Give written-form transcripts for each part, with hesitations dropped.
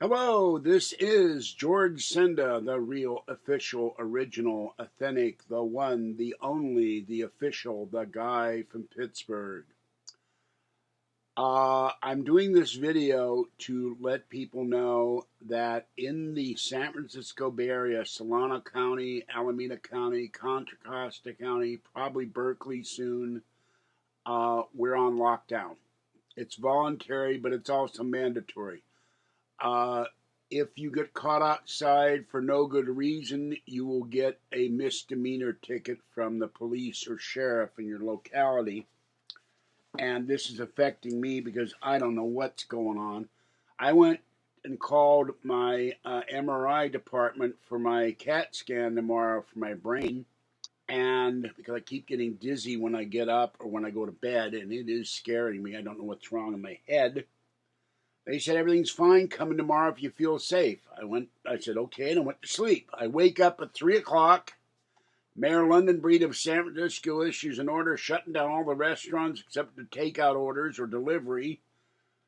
Hello, this is George Senda, the real, official, original, authentic, the one, the only, the official, the guy from Pittsburgh. I'm doing this video to let people know that in the San Francisco Bay Area, Solano County, Alameda County, Contra Costa County, probably Berkeley soon, we're on lockdown. It's voluntary, but it's also mandatory. If you get caught outside for no good reason, you will get a misdemeanor ticket from the police or sheriff in your locality. And this is affecting me because I don't know what's going on. I went and called my MRI department for my CAT scan tomorrow for my brain. And because I keep getting dizzy when I get up or when I go to bed, and it is scaring me. I don't know what's wrong in my head. They said, everything's fine. Come in tomorrow if you feel safe. I said, okay, and I went to sleep. I wake up at 3 o'clock. Mayor London Breed of San Francisco issues an order shutting down all the restaurants except the takeout orders or delivery,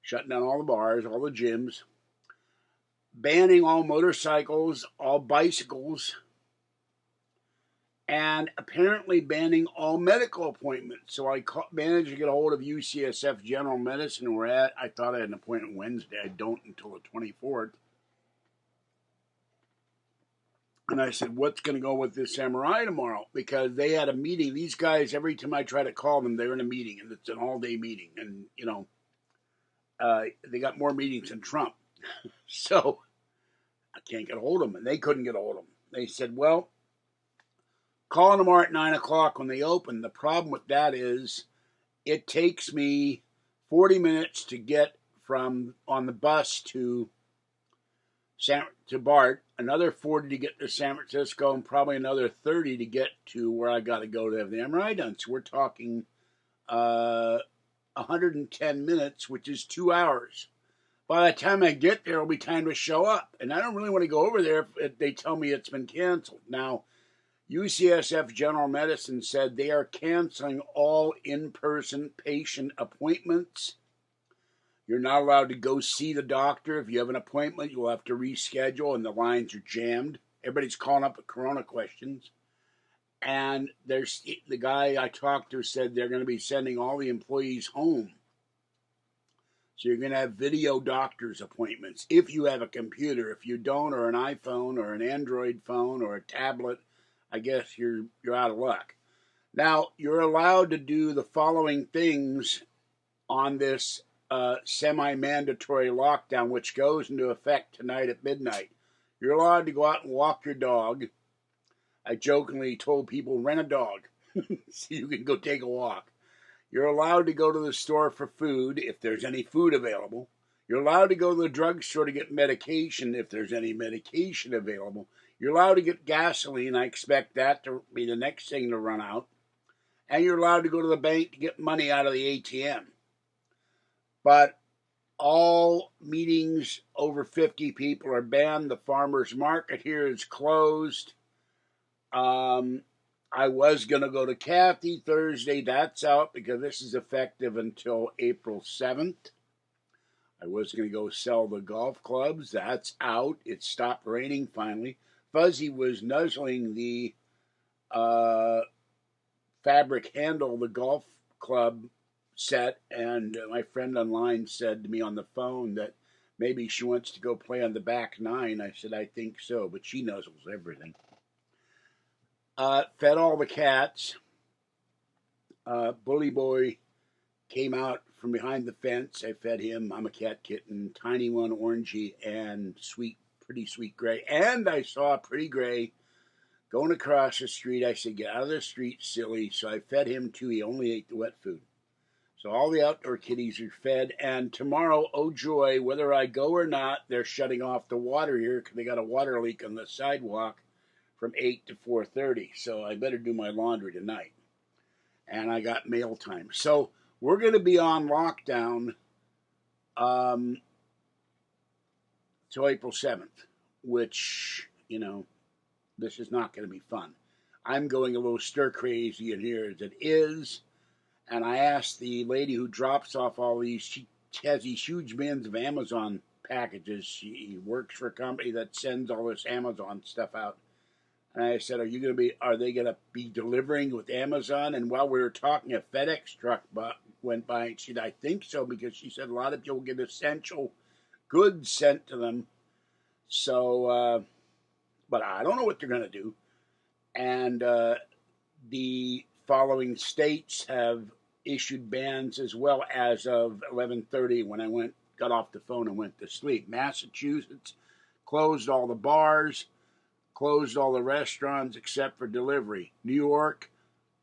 shutting down all the bars, all the gyms, banning all motorcycles, all bicycles, and apparently banning all medical appointments. So I managed to get a hold of UCSF General Medicine where I thought I had an appointment Wednesday. I don't until the 24th. And I said, what's going to go with this MRI tomorrow? Because they had a meeting. These guys, every time I try to call them, they're in a meeting. And it's an all-day meeting. And, they got more meetings than Trump. So I can't get a hold of them. And they couldn't get a hold of them. They said, well, call tomorrow at 9 o'clock when they open. The problem with that is it takes me 40 minutes to get from on the bus to BART, another 40 to get to San Francisco, and probably another 30 to get to where I got to go to have the MRI done. So we're talking 110 minutes, which is 2 hours. By the time I get there, it'll be time to show up. And I don't really want to go over there if they tell me it's been canceled. Now, UCSF General Medicine said they are canceling all in-person patient appointments. You're not allowed to go see the doctor. If you have an appointment, you'll have to reschedule, and the lines are jammed. Everybody's calling up with corona questions. And there's the guy I talked to said they're going to be sending all the employees home. So you're going to have video doctor's appointments if you have a computer. If you don't, or an iPhone, or an Android phone, or a tablet, I guess you're out of luck. Now, you're allowed to do the following things on this semi-mandatory lockdown, which goes into effect tonight at midnight. You're allowed to go out and walk your dog. I jokingly told people, rent a dog so you can go take a walk. You're allowed to go to the store for food if there's any food available. You're allowed to go to the drugstore to get medication if there's any medication available. You're allowed to get gasoline. I expect that to be the next thing to run out. And you're allowed to go to the bank to get money out of the ATM. But all meetings over 50 people are banned. The farmer's market here is closed. I was going to go to Kathy Thursday. That's out because this is effective until April 7th. I was going to go sell the golf clubs. That's out. It stopped raining finally. Fuzzy was nuzzling the fabric handle of the golf club set, and my friend online said to me on the phone that maybe she wants to go play on the back nine. I said, I think so, but she nuzzles everything. Fed all the cats. Bully Boy came out from behind the fence. I fed him. I'm a cat kitten. Tiny one, orangey, and pretty sweet gray. And I saw a pretty gray going across the street. I said, get out of the street, silly. So I fed him too. He only ate the wet food. So all the outdoor kitties are fed. And tomorrow, oh joy, whether I go or not, they're shutting off the water here because they got a water leak on the sidewalk from 8 to 4:30. So I better do my laundry tonight. And I got mail time. So we're going to be on lockdown till April 7th, which, this is not going to be fun. I'm going a little stir crazy in here as it is. And I asked the lady who drops off all these, she has these huge bins of Amazon packages. He works for a company that sends all this Amazon stuff out. And I said, are they going to be delivering with Amazon? And while we were talking, a FedEx truck went by, and she said, I think so, because she said a lot of people get essential goods sent to them. So, but I don't know what they're going to do. And the following states have issued bans as well as of 11:30 when I got off the phone and went to sleep. Massachusetts closed all the bars, closed all the restaurants except for delivery. New York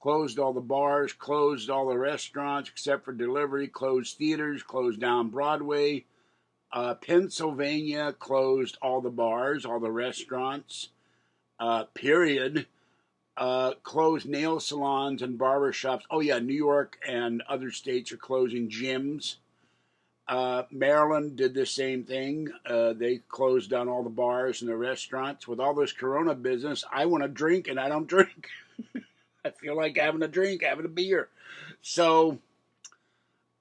closed all the bars, closed all the restaurants except for delivery, closed theaters, closed down Broadway. Pennsylvania closed all the bars, all the restaurants, period. Closed nail salons and barber shops. Oh, yeah, New York and other states are closing gyms. Maryland did the same thing. They closed down all the bars and the restaurants. With all this corona business, I want to drink and I don't drink. I feel like having a drink, having a beer. So,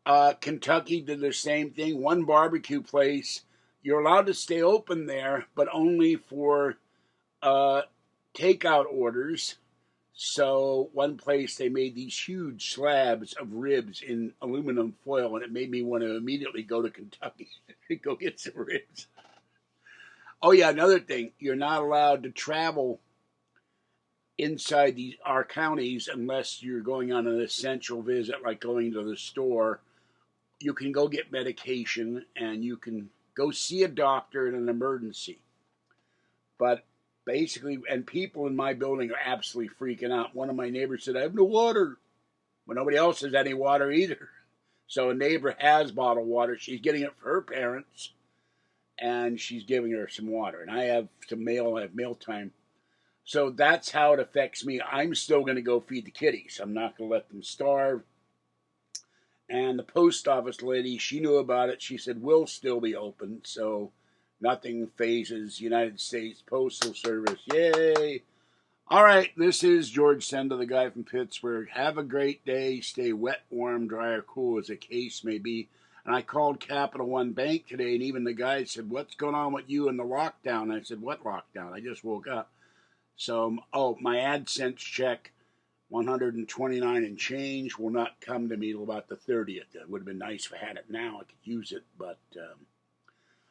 Kentucky did the same thing. One barbecue place, you're allowed to stay open there, but only for takeout orders. So one place, they made these huge slabs of ribs in aluminum foil, and it made me want to immediately go to Kentucky and go get some ribs. Oh, yeah, another thing. You're not allowed to travel inside our counties unless you're going on an essential visit, like going to the store. You can go get medication, and you can go see a doctor in an emergency. But basically, and people in my building are absolutely freaking out. One of my neighbors said, I have no water. Well, nobody else has any water either. So a neighbor has bottled water. She's getting it for her parents, and she's giving her some water. And I have some mail. I have mail time. So that's how it affects me. I'm still going to go feed the kitties. I'm not going to let them starve. And the post office lady, she knew about it. She said, we'll still be open. So nothing phases United States Postal Service. Yay! All right, this is George Senda, the guy from Pittsburgh. Have a great day. Stay wet, warm, dry, or cool, as the case may be. And I called Capital One Bank today, and even the guy said, what's going on with you in the lockdown? I said, what lockdown? I just woke up. So, my AdSense check, 129 and change, will not come to me till about the 30th. It would have been nice if I had it now. I could use it, but...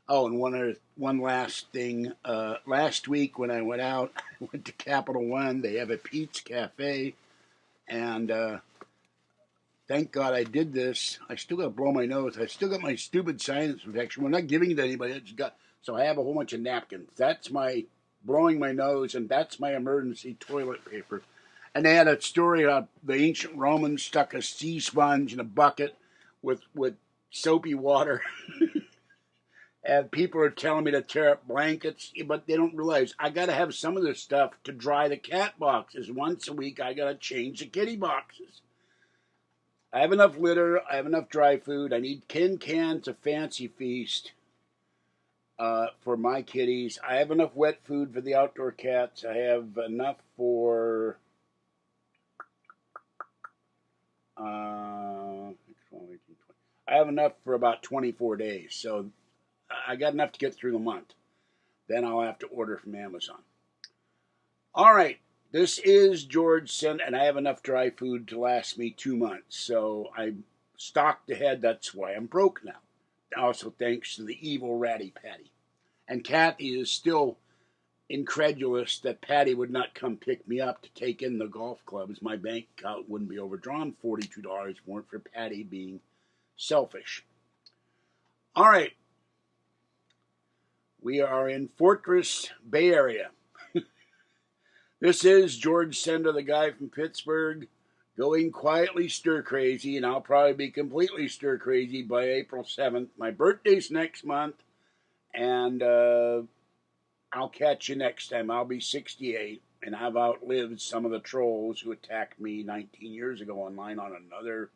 and one last thing. Last week when I went out, I went to Capital One. They have a pizza cafe, and thank God I did this. I still got to blow my nose. I still got my stupid sinus infection. We're not giving it to anybody. So I have a whole bunch of napkins. That's my blowing my nose, and that's my emergency toilet paper. And they had a story about the ancient Romans stuck a sea sponge in a bucket with soapy water. And people are telling me to tear up blankets, but they don't realize I got to have some of this stuff to dry the cat boxes. Once a week, I got to change the kitty boxes. I have enough litter. I have enough dry food. I need 10 cans of Fancy Feast for my kitties. I have enough wet food for the outdoor cats. I have enough for... I have enough for about 24 days, so... I got enough to get through the month. Then I'll have to order from Amazon. All right. This is George Senda, and I have enough dry food to last me 2 months. So I'm stocked ahead. That's why I'm broke now. Also thanks to the evil Ratty Patty. And Kathy is still incredulous that Patty would not come pick me up to take in the golf clubs. My bank account wouldn't be overdrawn. $42 weren't for Patty being selfish. All right. We are in Fortress, Bay Area. This is George Senda, the guy from Pittsburgh, going quietly stir-crazy, and I'll probably be completely stir-crazy by April 7th. My birthday's next month, and I'll catch you next time. I'll be 68, and I've outlived some of the trolls who attacked me 19 years ago online on another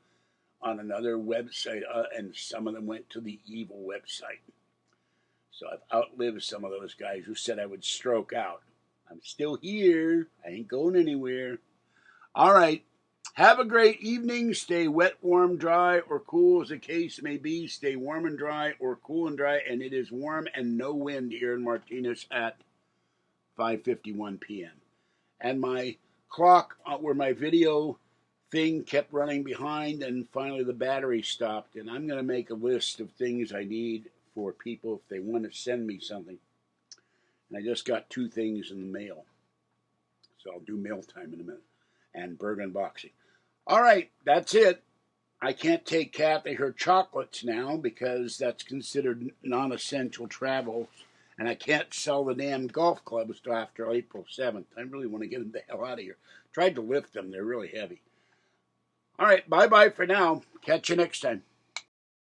website, and some of them went to the evil website. So I've outlived some of those guys who said I would stroke out. I'm still here. I ain't going anywhere. All right. Have a great evening. Stay wet, warm, dry, or cool as the case may be. Stay warm and dry or cool and dry. And it is warm and no wind here in Martinez at 5:51 p.m. And my clock where my video thing kept running behind, and finally the battery stopped. And I'm going to make a list of things I need for people if they want to send me something. And I just got 2 things in the mail. So I'll do mail time in a minute. And Bergen boxing. All right, that's it. I can't take Kathy her chocolates now because that's considered non-essential travel. And I can't sell the damn golf clubs till after April 7th. I really want to get them the hell out of here. Tried to lift them. They're really heavy. All right, bye-bye for now. Catch you next time.